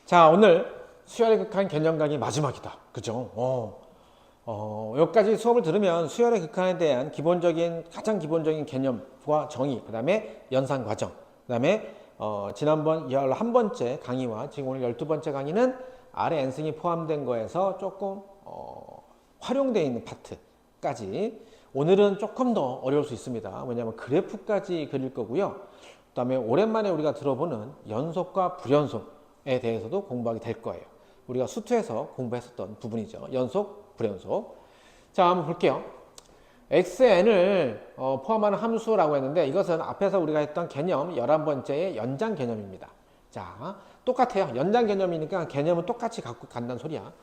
자, 오늘 수열의 극한 개념 강의 마지막이다. 그죠? 여기까지 수업을 들으면 수열의 극한에 대한 가장 기본적인 개념과 정의, 그 다음에 연산 과정, 그 다음에 지난번 11번째 강의와 지금 오늘 12번째 강의는 아래 N승이 포함된 거에서 조금 활용되어 있는 파트까지. 오늘은 조금 더 어려울 수 있습니다. 왜냐하면 그래프까지 그릴 거고요. 그 다음에 오랜만에 우리가 들어보는 연속과 불연속에 대해서도 공부하게 될 거예요. 우리가 수투에서 공부했었던 부분이죠. 연속, 불연속. 자, 한번 볼게요. xn을 포함하는 함수라고 했는데 이것은 앞에서 우리가 했던 개념 11번째의 연장 개념입니다. 자, 똑같아요. 연장 개념이니까 개념은 똑같이 갖고 간다는 소리야.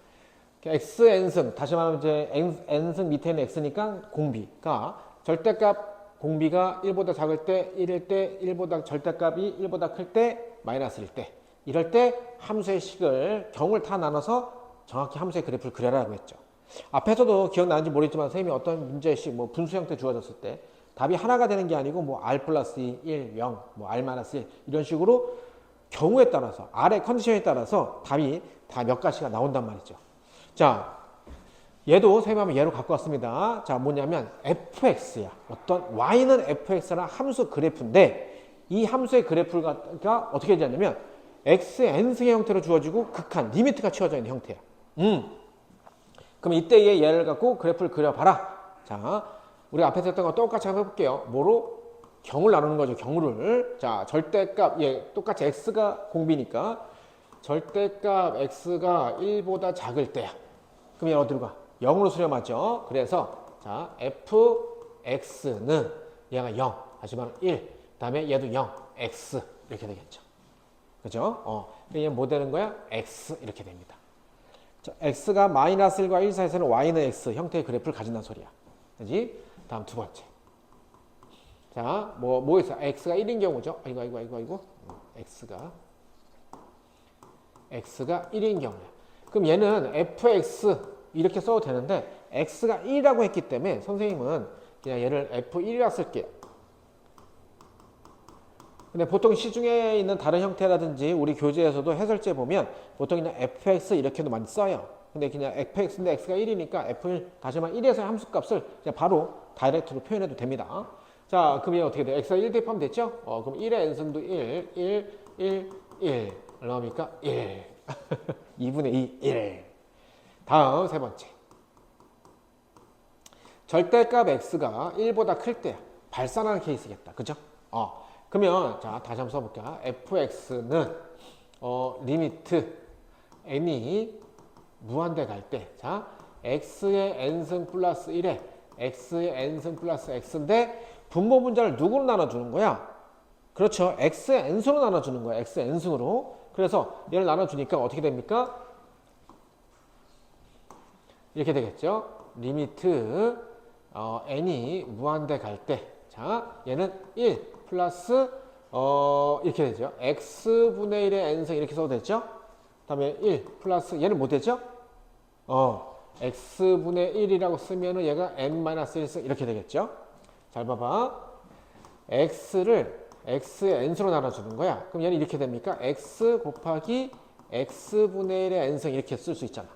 xn승, 다시 말하면 이제 n승 밑에 있는 x니까 공비가 절대값 공비가 1보다 작을 때 1일 때 1보다 절대값이 1보다 클 때 마이너스일 때, 이럴 때 함수의 식을 경우를 다 나눠서 정확히 함수의 그래프를 그려라고 했죠. 앞에서도 기억나는지 모르겠지만 선생님이 어떤 문제식 뭐 분수 형태 주어졌을 때 답이 하나가 되는 게 아니고 뭐 r 플러스 2, 1, 0, 뭐 r 마이너스 1 이런 식으로 경우에 따라서 r의 컨디션에 따라서 답이 다 몇 가지가 나온단 말이죠. 자, 얘도 선생님이 한번 예로 갖고 왔습니다. 자, 뭐냐면 fx야. 어떤 y는 fx라는 함수 그래프인데 이 함수의 그래프가 어떻게 되냐면 xn승의 형태로 주어지고 극한, 리미트가 치워져 있는 형태야. 그럼 이때의 예를 갖고 그래프를 그려봐라. 자, 우리가 앞에서 했던 거 똑같이 한번 해볼게요. 뭐로? 경우를 나누는 거죠. 경우를. 자, 절대값, 똑같이 x가 공비니까 절대값 x가 1보다 작을 때야. 그럼 얘 어디로 가? 0으로 수렴하죠. 그래서 자, fx는 얘가 0, 다시 말하면 1, 그 다음에 얘도 0, x 이렇게 되겠죠. 그죠? 얘 뭐 되는 거야? x 이렇게 됩니다. 자, x가 마이너스 1과 1 사이에서는 y는 x 형태의 그래프를 가진다는 소리야. 그지? 다음 두 번째. 자, 뭐 있어? x가 1인 경우죠. 아이고. x가 1인 경우야. 그럼 얘는 fx 이렇게 써도 되는데 x가 1이라고 했기 때문에 선생님은 그냥 얘를 f1이라 쓸게요. 근데 보통 시중에 있는 다른 형태라든지 우리 교재에서도 해설지에 보면 보통 그냥 fx 이렇게도 많이 써요. 근데 그냥 fx인데 x가 1이니까 f1 다시 말하면 1에서의 함수값을 그냥 바로 다이렉트로 표현해도 됩니다. 자, 그럼 얘 어떻게 돼? x가 1 대입하면 됐죠? 그럼 1의 n승도 1 얼마입니까? 1 2분의 2, 1. 다음 세 번째. 절대값 x가 1보다 클 때 발산하는 케이스겠다. 그죠? 그러면 자, 다시 한번 써볼게요. fx는 리미트 n이 무한대 갈 때, 자, x의 n승 플러스 1에 x의 n승 플러스 x인데 분모 분자를 누구로 나눠주는 거야? 그렇죠. x의 n승으로 나눠주는 거야. x의 n승으로. 그래서 얘를 나눠주니까 어떻게 됩니까? 이렇게 되겠죠. 리미트 n이 무한대 갈 때, 자, 얘는 1 플러스 이렇게 되죠. x분의 1의 n승 이렇게 써도 되죠. 그 다음에 1 플러스 얘는 뭐 되죠? x분의 1이라고 쓰면은 얘가 n-1승 이렇게 되겠죠. 잘 봐봐. x를 x의 n수로 나눠주는 거야. 그럼 얘는 이렇게 됩니까? x 곱하기 x분의 1의 n승 이렇게 쓸 수 있잖아.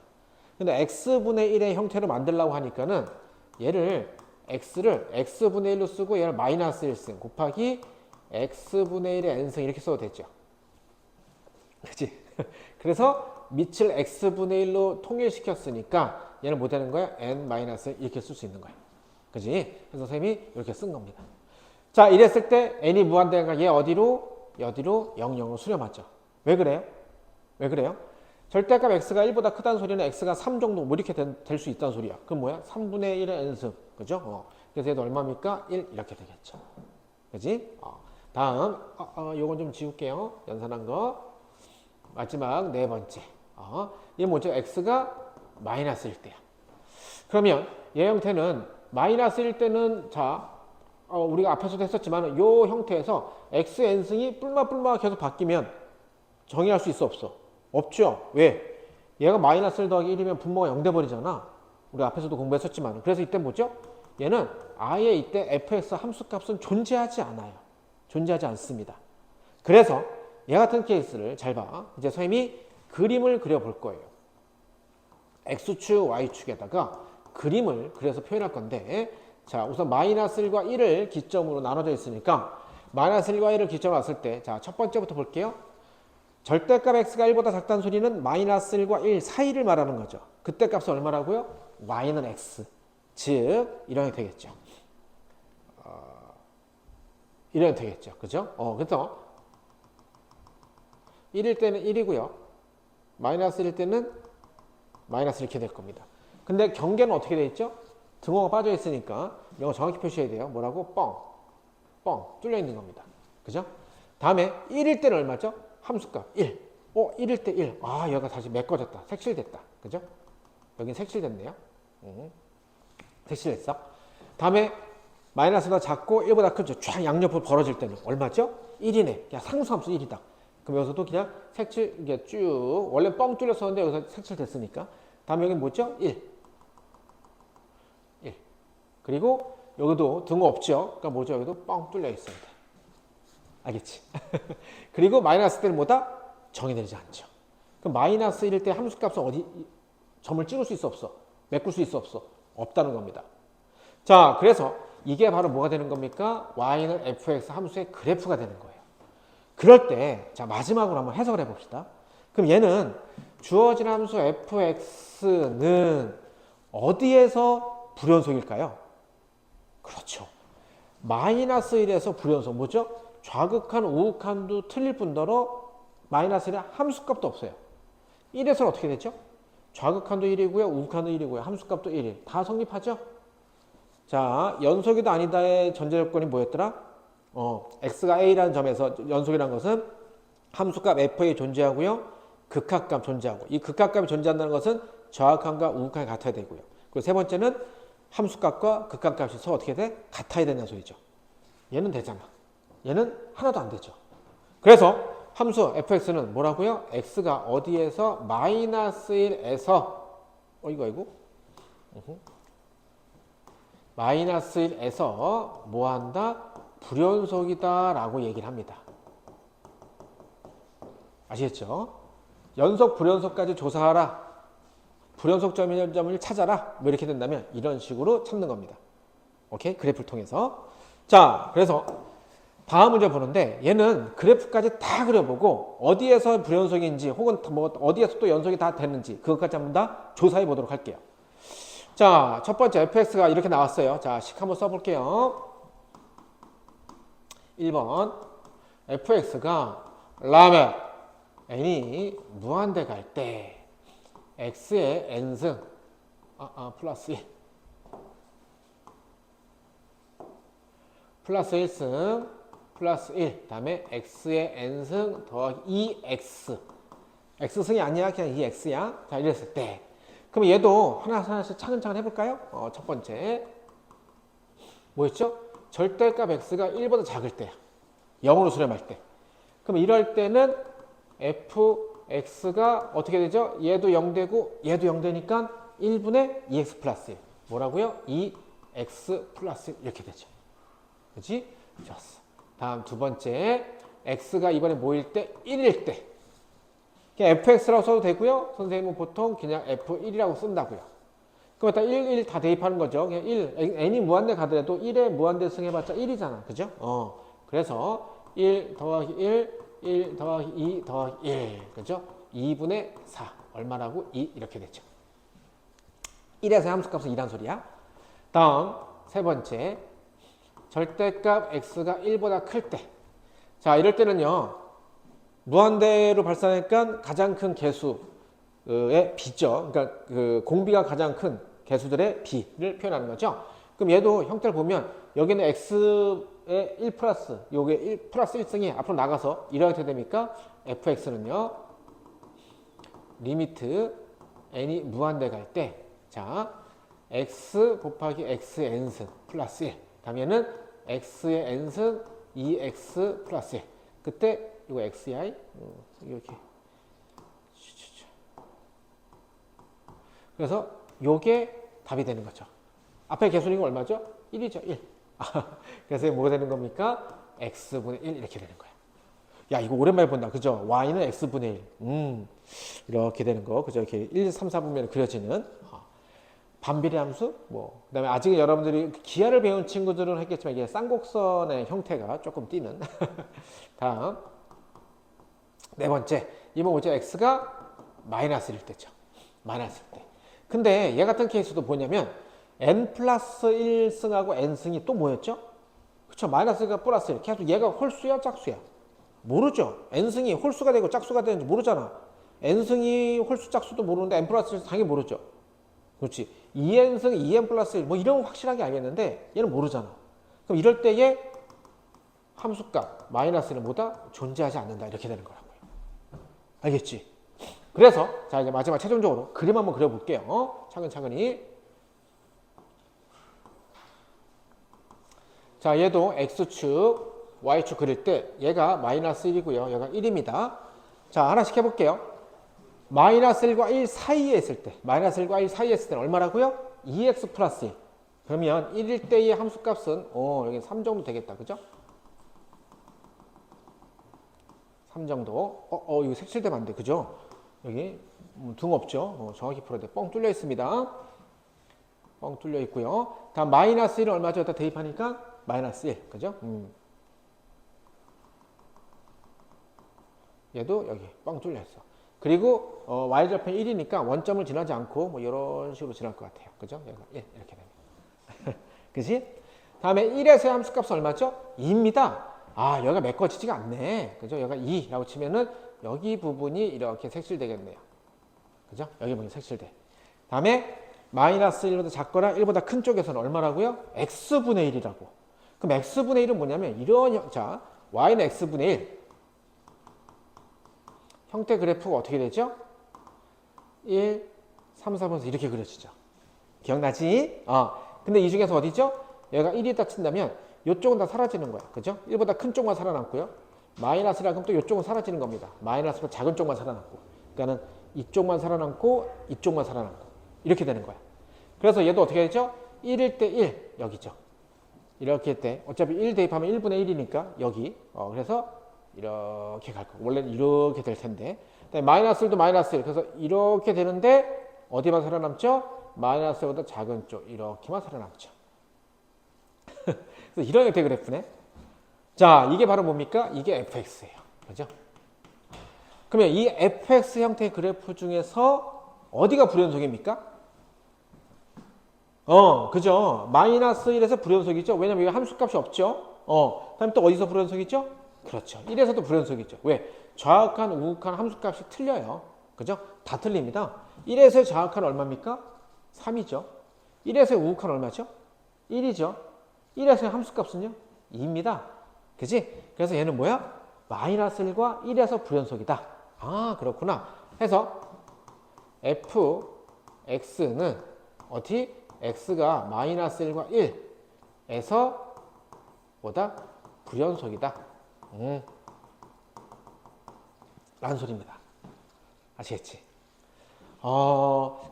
근데 x분의 1의 형태로 만들려고 하니까는 얘를 x를 x분의 1로 쓰고 얘를 마이너스 1승 곱하기 x분의 1의 n승 이렇게 써도 되죠. 그치? 그래서 밑을 x분의 1로 통일시켰으니까 얘는 뭐 되는 거야? n-1 이렇게 쓸 수 있는 거야. 그지? 그래서 선생님이 이렇게 쓴 겁니다. 자, 이랬을 때 n이 무한대니까 얘 어디로? 0,0으로 수렴하죠. 왜 그래요? 절대값 x가 1보다 크다는 소리는 x가 3 정도 뭐 이렇게 될 수 있다는 소리야. 그럼 뭐야? 3분의 1의 n승. 그죠? 그래서 얘도 얼마입니까? 1 이렇게 되겠죠. 그지? 다음 요건 좀 지울게요. 연산한 거. 마지막 네 번째. 얘 뭐죠? x가 마이너스일 때야. 그러면 얘 형태는 마이너스일 때는 자, 우리가 앞에서도 했었지만 요 형태에서 x n승이 뿔마 계속 바뀌면 정의할 수 있어 없어? 없죠. 왜? 얘가 마이너스 1 더하기 1이면 분모가 0 돼버리잖아. 우리 앞에서도 공부했었지만. 그래서 이때 뭐죠? 얘는 아예 이때 fx 함수값은 존재하지 않아요. 존재하지 않습니다. 그래서 얘 같은 케이스를 잘 봐. 이제 선생님이 그림을 그려볼 거예요. X축, Y축에다가 그림을 그려서 표현할 건데, 자, 우선 마이너스 1과 1을 기점으로 나눠져 있으니까, 마이너스 1과 1을 기점으로 놨을 때, 자, 첫 번째부터 볼게요. 절대값 x가 1보다 작다는 소리는 마이너스 1과 1 사이를 말하는 거죠. 그때 값은 얼마라고요? y는 x. 즉, 이렇게 되겠죠. 이렇게 되겠죠. 그죠? 그래서 1일 때는 1이고요. 마이너스 1일 때는 마이너스 이렇게 될 겁니다. 근데 경계는 어떻게 돼 있죠? 등호가 빠져 있으니까 이거 정확히 표시해야 돼요. 뭐라고? 뻥 뚫려 있는 겁니다. 그죠? 다음에 1일 때는 얼마죠? 함수값 1. 1일 때 1. 아, 여기가 다시 메꿔졌다. 색칠됐다. 그죠? 여긴 색칠됐네요. 색칠됐어. 다음에 마이너스보다 작고 1보다 크죠. 쫙 양옆으로 벌어질 때는 얼마죠? 1이네. 그냥 상수함수 1이다. 그럼 여기서도 그냥 색칠, 이게 쭉, 원래 뻥 뚫렸었는데 여기서 색칠됐으니까. 다음에 여기 뭐죠? 1. 그리고 여기도 등호 없죠? 그러니까 뭐죠? 여기도 뻥 뚫려 있어야 돼. 알겠지? 그리고 마이너스 때는 뭐다? 정의 내리지 않죠. 그럼 마이너스 1일 때 함수값은 어디, 점을 찍을 수 있어 없어? 메꿀 수 있어 없어? 없다는 겁니다. 자, 그래서 이게 바로 뭐가 되는 겁니까? y는 fx 함수의 그래프가 되는 거예요. 그럴 때, 자, 마지막으로 한번 해석을 해봅시다. 그럼 얘는 주어진 함수 fx는 어디에서 불연속일까요? 그렇죠. 마이너스 1에서 불연속. 뭐죠? 좌극한, 우극한도 틀릴 뿐더러 마이너스 1에 함수값도 없어요. 1에서는 어떻게 되죠? 좌극한도 1이고요. 우극한도 1이고요. 함수값도 1이. 다 성립하죠? 자, 연속이다 아니다의 전제조건이 뭐였더라? x가 a라는 점에서 연속이라는 것은 함수값 f에 존재하고요. 극합값 존재하고. 이 극합값이 존재한다는 것은 좌극한과 우극한이 같아야 되고요. 그리고 세 번째는 함수값과 극한값이 서로 어떻게 돼? 같아야 된다는 소리죠. 얘는 되잖아. 얘는 하나도 안 되죠. 그래서 함수 fx는 뭐라고요? x가 어디에서 마이너스 1에서 이거 마이너스 1에서 뭐한다? 불연속이다 라고 얘기를 합니다. 아시겠죠? 연속 불연속까지 조사하라. 불연속점을 찾아라. 뭐 이렇게 된다면 이런 식으로 찾는 겁니다. 오케이? 그래프를 통해서. 자, 그래서 다음 문제 보는데 얘는 그래프까지 다 그려보고 어디에서 불연속인지 혹은 뭐 어디에서 또 연속이 다 되는지 그것까지 한번 다 조사해 보도록 할게요. 자, 첫 번째 fx가 이렇게 나왔어요. 자, 식 한번 써볼게요. 1번 fx가 라면 n이 무한대 갈 때 x의 n승 플러스 1 플러스 1승 플러스 1 다음에 x의 n승 더하기 2x x승이 아니야 그냥 2x야. 자, 이랬을 때 그럼 얘도 하나씩 차근차근 해볼까요? 첫 번째 뭐였죠? 절대값 x가 1보다 작을 때야. 0으로 수렴할 때. 그럼 이럴 때는 fx가 어떻게 되죠? 얘도 0 되고 얘도 0 되니까 1분의 2x 플러스 1. 뭐라고요? 2x 플러스 1 이렇게 되죠. 그렇지? 좋았어. 다음 두 번째 x가 이번에 뭐일 때? 1일 때. 그냥 fx라고 써도 되고요. 선생님은 보통 그냥 f1이라고 쓴다고요. 그럼 일단 1 다 대입하는 거죠. 그냥 1, n이 무한대 가더라도 1에 무한대 승해봤자 1이잖아. 그죠? 그래서 1 더하기 1 더하기 2 더하기 1. 그죠? 2분의 4. 얼마라고? 2 이렇게 되죠. 1에서 함수값은 2란 소리야. 다음 세 번째 절대값 x가 1보다 클 때. 자, 이럴 때는요. 무한대로 발산하니까 가장 큰 개수의 비죠. 그러니까 그 공비가 가장 큰 개수들의 비를 표현하는 거죠. 그럼 얘도 형태를 보면 여기는 x의 1 플러스 요게 1 플러스 1승이 앞으로 나가서 이렇게 됩니까? fx는요. 리미트 n이 무한대 갈 때 자, x 곱하기 x의 n승 플러스 1 다음에는 x의 n승 2x 플러스 1 그때 이거 xi 이렇게 그래서 요게 답이 되는 거죠. 앞에 개수는 얼마죠? 1이죠. 1. 그래서 뭐가 되는 겁니까? x분의 1 이렇게 되는 거예요. 야, 이거 오랜만에 본다. 그죠? y는 x분의 1. 이렇게 되는 거. 그죠? 이렇게 1, 3, 4분면에 그려지는. 반비례 함수? 뭐. 그 다음에 아직 여러분들이 기하를 배운 친구들은 했겠지만 이게 쌍곡선의 형태가 조금 띄는. 다음. 네 번째. 이번 문제 x가 마이너스 1 때죠. 마이너스 1 때. 근데 얘 같은 케이스도 뭐냐면 n 플러스 1승하고 n승이 또 뭐였죠? 그쵸? 마이너스가 플러스 1. 계속 얘가 홀수야, 짝수야? 모르죠. n승이 홀수가 되고 짝수가 되는지 모르잖아. n승이 홀수, 짝수도 모르는데 n 플러스 1 당연히 모르죠. 그렇지. 2n승, 2n 플러스 1, 뭐 이런 거 확실하게 알겠는데 얘는 모르잖아. 그럼 이럴 때에 함수값 마이너스는 뭐다? 존재하지 않는다. 이렇게 되는 거라고요. 알겠지? 그래서 자 이제 마지막 최종적으로 그림 한번 그려볼게요. 차근차근히. 자 얘도 x축, y축 그릴 때 얘가 마이너스 1이고요. 얘가 1입니다. 자 하나씩 해볼게요. 마이너스 1과 1 사이에 있을 때 마이너스 1과 1 사이에 있을 때는 얼마라고요? 2x 플러스 1. 그러면 1일 때의 함수값은 여기 3 정도 되겠다. 그죠? 3 정도. 이거 색칠되면 안 돼. 그죠? 여기 둥 없죠? 정확히 풀어야 돼. 뻥 뚫려 있습니다. 뻥 뚫려 있고요. 다음 마이너스 1은 얼마죠? 여기다 대입하니까 마이너스 1. 그죠? 얘도 여기 뻥 뚫려 있어. 그리고 y절편 1이니까 원점을 지나지 않고 뭐 이런 식으로 지날 것 같아요. 그죠? 얘가 1 이렇게 됩니다. 그지? 다음에 1에서의 함수값은 얼마죠? 2입니다. 아, 여기가 메꿔지지가 않네. 그죠? 여기가 2라고 치면은 여기 부분이 이렇게 색칠되겠네요. 그죠? 여기 부분이 색칠돼. 다음에 마이너스 1보다 작거나 1보다 큰 쪽에서는 얼마라고요? x분의 1이라고. 그럼 x분의 1은 뭐냐면 이런 자, y는 x분의 1. 형태 그래프가 어떻게 되죠? 1, 3, 4번에서 이렇게 그려지죠. 기억나지? 근데 이 중에서 어디죠? 얘가 1이다 친다면 이쪽은 다 사라지는 거야. 그죠? 1보다 큰 쪽만 살아남고요. 마이너스라 그럼 또 이쪽은 사라지는 겁니다. 마이너스보다 작은 쪽만 살아남고. 그러니까는 이쪽만 살아남고 이쪽만 살아남고. 이렇게 되는 거야. 그래서 얘도 어떻게 되죠? 1일 때 1 여기죠. 이렇게 할 때 어차피 1 대입하면 1분의 1이니까 여기. 그래서 이렇게 갈 거고. 원래는 이렇게 될 텐데. 마이너스 1도 마이너스 1. 그래서 이렇게 되는데 어디만 살아남죠? 마이너스 1보다 작은 쪽 이렇게만 살아남죠. 그래서 이런 형태의 그래프네. 자, 이게 바로 뭡니까? 이게 fx예요. 그죠? 그러면 이 fx 형태의 그래프 중에서 어디가 불연속입니까? 그죠? 마이너스 1에서 불연속이죠? 왜냐면 이거 함수값이 없죠? 다음 또 어디서 불연속이죠? 그렇죠. 1에서도 불연속이죠. 왜? 좌악한, 우극한 함수값이 틀려요. 그죠? 다 틀립니다. 1에서의 좌악한 얼마입니까? 3이죠. 1에서의 우극한 얼마죠? 1이죠. 1에서의 함수값은요? 2입니다. 그지? 그래서 얘는 뭐야? 마이너스 1과 1에서 불연속이다. 아, 그렇구나. 해서 fx는 어디? x가 마이너스 1과 1에서 보다 불연속이다. 라는 소리입니다. 아시겠지?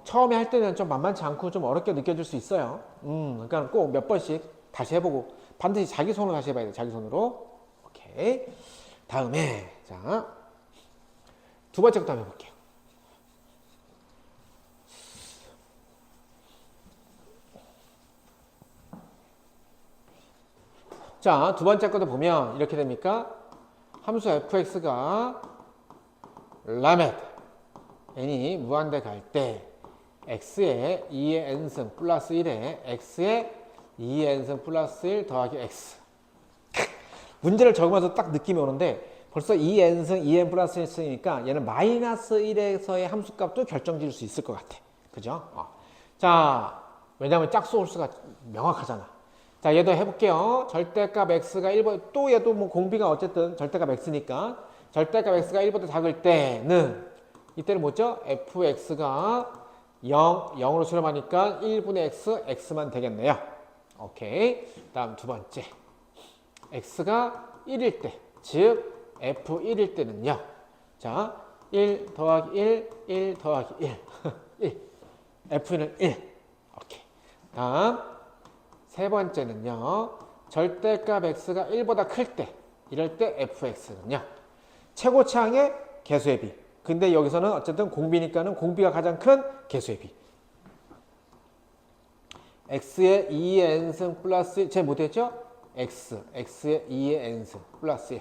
처음에 할 때는 좀 만만치 않고 좀 어렵게 느껴질 수 있어요. 그러니까 꼭 몇 번씩 다시 해보고 반드시 자기 손으로 다시 해봐야 돼. 자기 손으로. 오케이. 다음에 자, 두 번째부터 한번 해볼게요. 자, 두 번째 것도 보면 이렇게 됩니까? 함수 fx가 라멧 n이 무한대 갈 때 x의 2의 n승 플러스 1에 x의 2의 n승 플러스 1 더하기 x. 문제를 적으면서 딱 느낌이 오는데 벌써 2n승 2n 플러스 1승이니까 얘는 마이너스 1에서의 함수값도 결정지을 수 있을 것 같아. 그죠? 자, 왜냐하면 짝수 홀수가 명확하잖아. 자, 얘도 해볼게요. 절대값 x가 1보다, 또 얘도 뭐 공비가 어쨌든 절대값 x니까 절대값 x가 1보다 작을 때는 이때는 뭐죠? fx가 0으로 수렴하니까 1분의 x, x만 되겠네요. 오케이. 다음 두 번째. x가 1일 때, 즉 f1일 때는요. 자, 1 더하기 1, 1 더하기 1. 1. f는 1. 오케이. 다음 세 번째는요. 절대값 x가 1보다 클 때, 이럴 때 fx는요. 최고차항의 개수의 비. 근데 여기서는 어쨌든 공비니까는 공비가 가장 큰 개수의 비. x의 2의 n승 플러스 제 못했죠? x의 2의 n승 플러스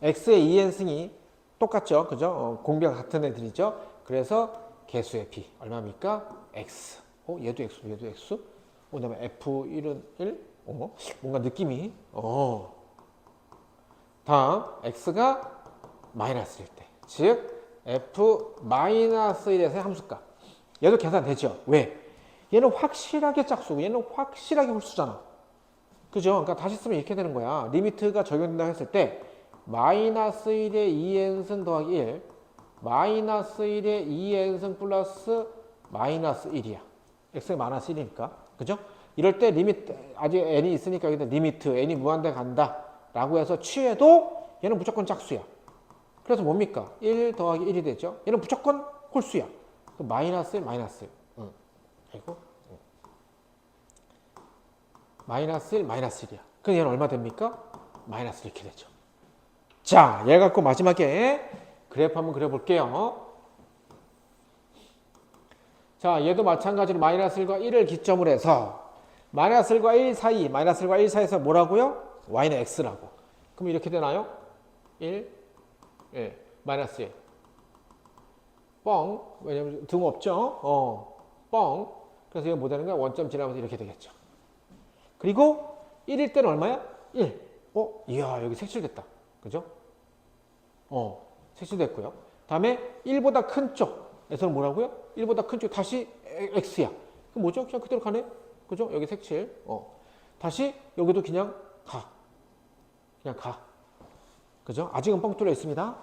x의 2n승이 똑같죠? 그죠? 공비가 같은 애들이죠? 그래서 개수의 b 얼마입니까? x. 얘도 x, 얘도 x. 그다음에 f1은 1. 뭔가 느낌이. 다음 x가 마이너스일 때. 즉 f-1에서의 함수값. 얘도 계산되죠? 왜? 얘는 확실하게 짝수고 얘는 확실하게 홀수잖아. 그죠? 그러니까 다시 쓰면 이렇게 되는 거야. 리미트가 적용된다고 했을 때 마이너스 1의 2n승 더하기 1 마이너스 1의 2n승 플러스 마이너스 1이야. x가 마이너스 1이니까. 그죠? 이럴 때 리미트 아직 n이 있으니까 여기다 리미트 n이 무한대 간다 라고 해서 취해도 얘는 무조건 짝수야. 그래서 뭡니까? 1 더하기 1이 되죠. 얘는 무조건 홀수야. 마이너스 1 마이너스 1. 그리고 마이너스 1 마이너스 1이야. 그럼 얘는 얼마 됩니까? 마이너스 이렇게 되죠. 자, 얘 갖고 마지막에 그래프 한번 그려볼게요. 자, 얘도 마찬가지로 마이너스 1과 1을 기점으로 해서 마이너스 1과 1 사이, 마이너스 1과 1 사이에서 뭐라고요? y는 x라고. 그럼 이렇게 되나요? 1, 마이너스 1. 뻥. 왜냐면 등 없죠? 뻥. 그래서 이거 뭐 되는 거야? 원점 지나면서 이렇게 되겠죠. 그리고 1일 때는 얼마야? 1. 이야, 여기 색칠됐다. 그죠? 색칠됐고요. 다음에 1보다 큰 쪽에서는 뭐라고요? 1보다 큰 쪽 다시 x야. 그럼 뭐죠? 그냥 그대로 가네? 그죠? 여기 색칠. 다시 여기도 그냥 가. 그냥 가. 그죠? 아직은 뻥 뚫려 있습니다.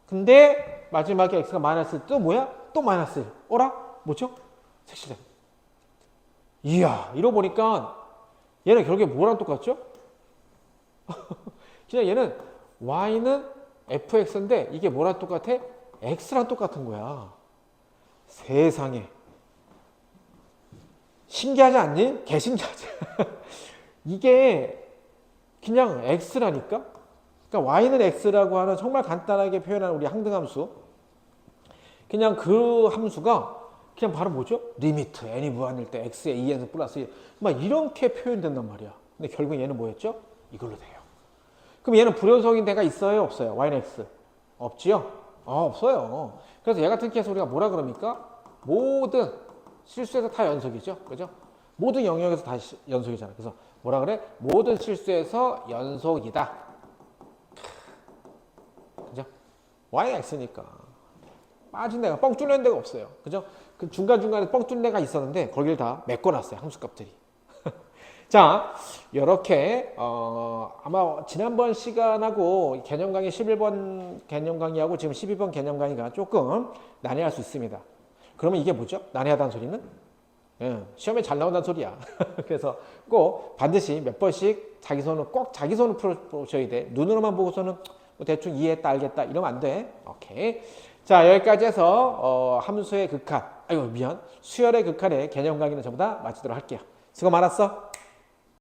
근데 마지막에 x가 마이너스 또 뭐야? 또 마이너스 1. 어라? 뭐죠? 색칠된. 이야, 이러고 보니까 얘는 결국에 뭐랑 똑같죠? 그냥 얘는 y는 fx인데 이게 뭐랑 똑같아? x랑 똑같은 거야. 세상에. 신기하지 않니? 개신기하지. 이게 그냥 x라니까? 그러니까 y는 x라고 하는 정말 간단하게 표현하는 우리 항등함수. 그냥 그 함수가 그냥 바로 뭐죠? 리미트 n이 무한일 때 x의 2n승 플러스 1. 막 이렇게 표현된단 말이야. 근데 결국 얘는 뭐였죠? 이걸로 돼요. 그럼 얘는 불연속인 데가 있어요? 없어요? y는 x. 없지요? 없어요. 그래서 얘 같은 케이스 우리가 뭐라 그럽니까? 모든 실수에서 다 연속이죠. 그죠? 모든 영역에서 다 연속이잖아. 그래서 뭐라 그래? 모든 실수에서 연속이다. 그죠? y는 x니까. 빠진 데가 뻥 뚫리는 데가 없어요. 그죠? 그 중간중간에 뻥 뚫린 데가 있었는데 거기를 다 메꿔놨어요. 함수값들이. 자, 이렇게 아마 지난번 시간하고 개념 강의 11번 개념 강의하고 지금 12번 개념 강의가 조금 난해할 수 있습니다. 그러면 이게 뭐죠? 난해하다는 소리는? 시험에 잘 나온다는 소리야. 그래서 꼭 반드시 몇 번씩 자기 손으로 꼭 자기 손으로 풀어줘야 돼. 눈으로만 보고서는 뭐 대충 이해했다 알겠다 이러면 안 돼. 오케이. 자, 여기까지 해서 함수의 극한, 수열의 극한의 개념 강의는 전부 다 마치도록 할게요. 수고 많았어.